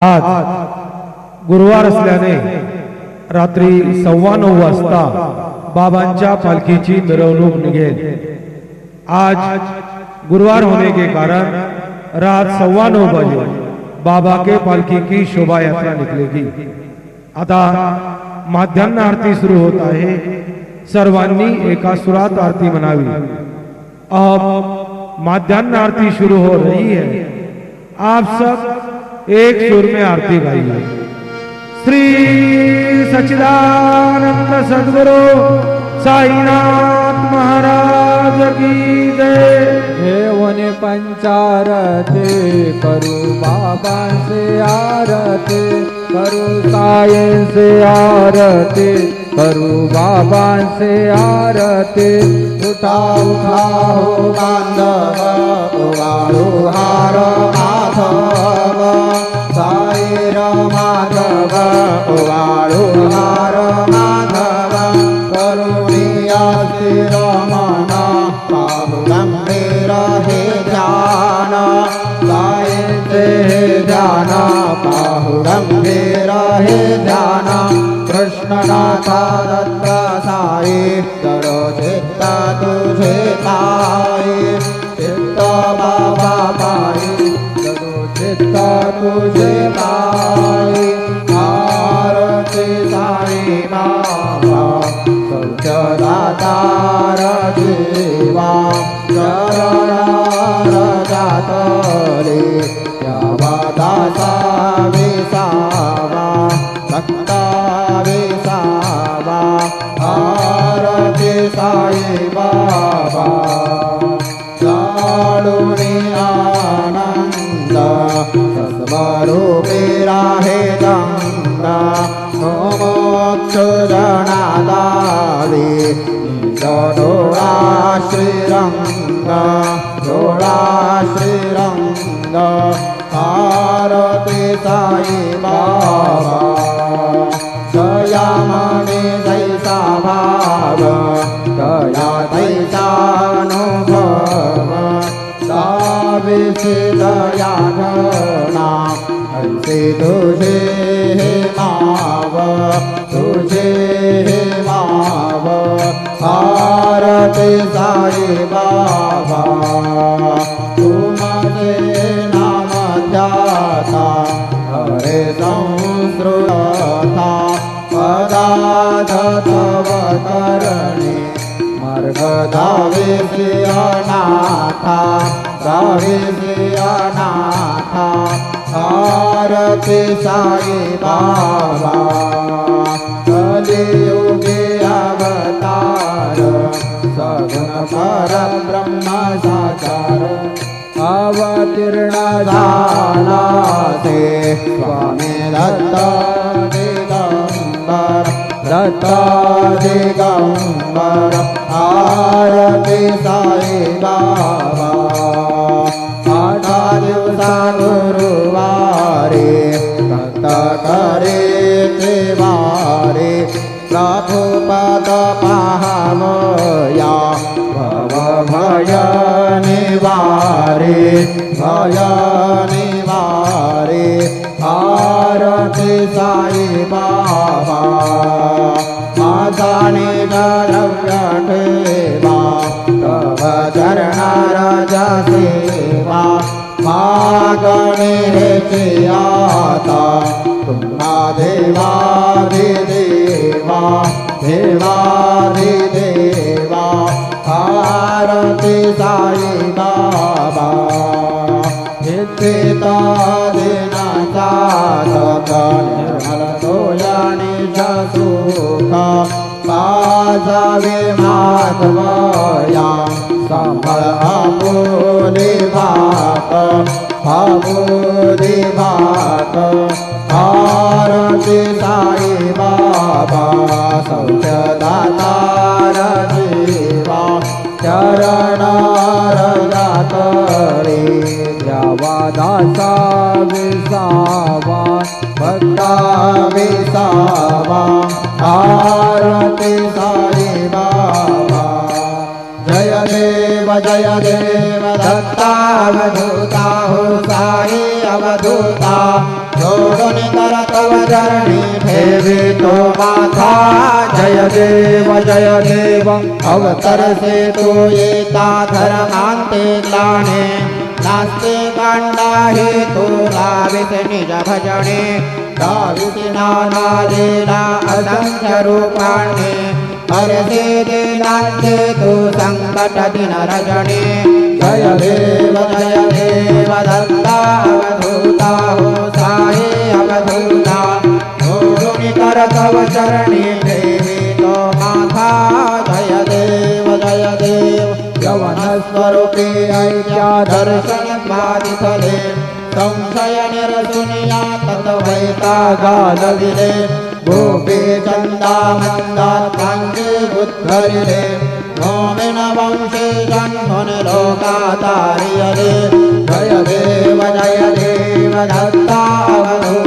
आज गुरुवार असल्याने रात्री 9:15 वाजता बाबांच्या पालखीची मिरवणूक निघेल। आज गुरुवार होने के कारण रात 9:15 बजे बाबा के पालखी की शोभा यात्रा निकलेगी। आता माध्यान्ह आरती सुरू होत आहे। सर्वांनी एका सुरात आरती म्हणावी। अब माध्यान्ह आरती शुरू हो रही है। आप सब एक सुर में आरती गाइए। श्री सच्चिदानंद सद्गुरु साईनाथ महाराज की जय। जेवने पंचारती करू बाबा से आरती, करू साये से आरती, करू बाबा से आरती। उठा उठा हो बांधव वाळू हार माधव, साई माधव वाळू हार माधव। करुणिया रमण पाहु गंभीर हे ध्यान, साई से ध्यान पाहु गंभीर हे ध्यान। कृष्णनाथा दत्त साई करो चित्त तुझे पाई, चित्त बाबा पाई करो चित्त तुझे पाई। आरती साई बाबा सौख्यदातार जीवा, चरणार जातले यावा दासा विसावा, भक्ता विसावा। आरती साई बाबा जाळुनी आनंद, सस्वरूपी राहे गंगा। मोक्ष जनादारी डोळा श्रीरंग, डोळा श्रीरंग। आरती साई बाबा दयामणि जैसा भाव, दया तैसा अनुभव। साविसे दया घना ऐसे तुझे माव, तुझे माव। आरती साई बाबा तुमचे नाम ध्याता, हरे संस्कृता। पदार्थ तव करणे मार्ग धावेसी अनाथा, धावेसी अनाथा। आरती साई बाबा कलियुगे अवतार, सगुण परब्रह्म साकार। अवतीर्ण झाला ते स्वामी दत्त दिगंबर, दत्त दिगंबर। आरती साई बाबा 8 दिवसा गुरुवारी, भक्त करे ते वारे। प्रभुपद पाहावया भव भय निवारे, भय निवारे। आरती साई बाबा माझा निगरव्य ठेवा, तव चरणा राजा सेवा। मागणे हेची आता तुम्हा देवाधिदेवा, देवाधिदेवा। आरती साई बाबा इच्छिता दिनाचा निर्मल तोयानिश सुख। पाजावे माधवया संभळ आपुली भात, आपुली भात। आरती साई बाबा सौख्यदातार जीवा, चरणार जातले यावा दासा विसावा, भक्ता विसावा। आरती साई बाबा जय देव जय देव दत्तावधूता हो साई अवधूता। जोडून कर तव चरणी ठेवितो माथा जय देव अवतरसे तू येता धर्मांते ग्लाने नास्ते कांडाही तुला विस निज भजने दाविसी नाना लीला असंख्य रूपाणे हरसे दीनांते तू संकट दिन रजने जय देव दत्ता अवधूता हो साई अवधूता जोडून कर तव चरणी ठेवितो माथा जय देव यवन स्वरूपे ऐक्या दर्शन बाधितले संशय निरसुनिया तद्वैता गालविले गोपी चंदा मंदात्मांगे बुद्धरिले नोमिन वंशे जन्मन लोकातारियले जय देव दत्ता अवधूता